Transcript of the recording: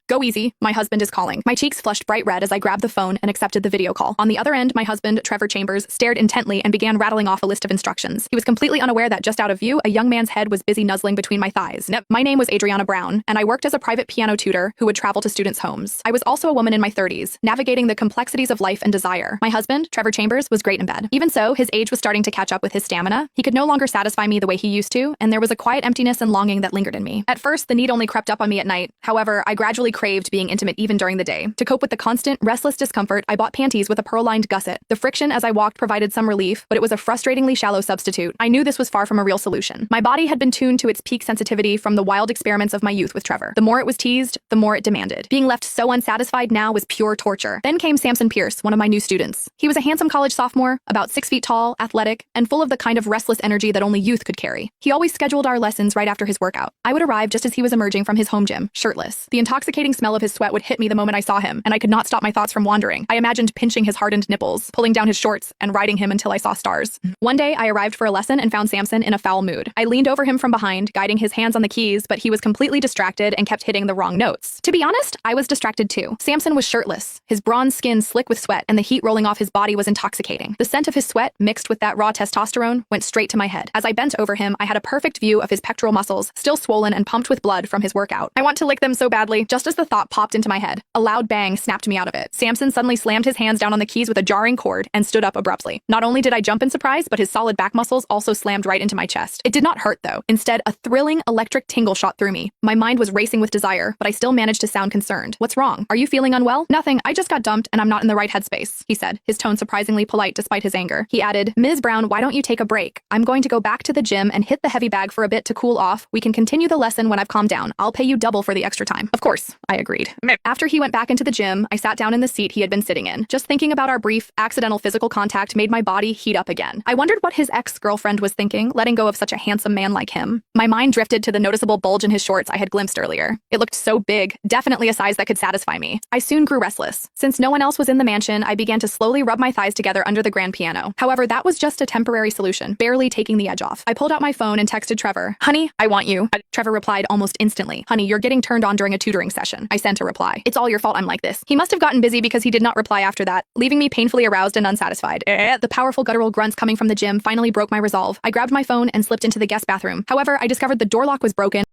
Go easy, my husband is calling. My cheeks flushed bright red as I grabbed the phone and accepted the video call. On the other end, my husband, Trevor Chambers, stared intently and began rattling off a list of instructions. He was completely unaware that just out of view, a young man's head was busy nuzzling between my thighs. My name was Adriana Brown, and I worked as a private piano tutor who would travel to students' homes. I was also a woman in my 30s, navigating the complexities of life and desire. My husband, Trevor Chambers, was great in bed. Even so, his age was starting to catch up with his stamina. He could no longer satisfy me the way he used to, and there was a quiet emptiness and longing that lingered in me. At first, the need only crept up on me at night. However, I gradually craved being intimate even during the day. To cope with the constant, restless discomfort, I bought panties with a pearl-lined gusset. The friction as I walked provided some relief, but it was a frustratingly shallow substitute. I knew this was far from a real solution. My body had been tuned to its peak sensitivity from the wild experiments of my youth with Trevor. The more it was teased, the more it demanded. Being left so unsatisfied now was pure torture. Then came Samson Pierce, one of my new students. He was a handsome college sophomore, about 6 feet tall, athletic, and full of the kind of restless energy that only youth could carry. He always scheduled our lessons right after his workout. I would arrive just as he was emerging from his home gym, shirtless. The intoxicating smell of his sweat would hit me the moment I saw him, and I could not stop my thoughts from wandering. I imagined pinching his hardened nipples, pulling down his shorts, and riding him until I saw stars. One day, I arrived for a lesson and found Samson in a foul mood. I leaned over him from behind, guiding his hands on the keys, but he was completely distracted and kept hitting the wrong notes. To be honest, I was distracted too. Samson was shirtless, his bronze skin slick with sweat, and the heat rolling off his body was intoxicating. The scent of his sweat, mixed with that raw testosterone, went straight to my head. As I bent over him, I had a perfect view of his pectoral muscles, still swollen and pumped with blood from his workout. I want to lick them so badly. Just as the thought popped into my head, a loud bang snapped me out of it. Samson suddenly slammed his hands down on the keys with a jarring chord and stood up abruptly. Not only did I jump in surprise, but his solid back muscles also slammed right into my chest. It did not hurt, though. Instead, a thrilling electric tingle shot through me. My mind was racing with desire, but I still managed to sound concerned. What's wrong? Are you feeling unwell? Nothing. I just got dumped and I'm not in the right headspace, he said, his tone surprisingly polite despite his anger. He added, Ms. Brown, why don't you take a break? I'm going to go back to the gym and hit the heavy bag for a bit to cool off. We can continue the lesson when I've calmed down. I'll pay you double for the extra time. Of course, I agreed. After he went back into the gym, I sat down in the seat he had been sitting in. Just thinking about our brief, accidental physical contact made my body heat up again. I wondered what his ex-girlfriend was thinking, letting go of such a handsome man like him. My mind drifted to the noticeable bulge in his shorts I had glimpsed earlier. It looked so big, definitely a size that could satisfy me. I soon grew restless. Since no one else was in the mansion, I began to slowly rub my thighs together under the grand piano. However, that was just a temporary solution, barely taking the edge off. I pulled out my phone and texted Trevor, Honey, I want you. Trevor replied almost instantly, Honey, you're getting turned on during a tutoring session. I sent a reply. It's all your fault I'm like this. He must have gotten busy because he did not reply after that, leaving me painfully aroused and unsatisfied. The powerful guttural grunts coming from the gym finally broke my resolve. I grabbed my phone and slipped into the guest bathroom. However, I discovered the door lock was broken.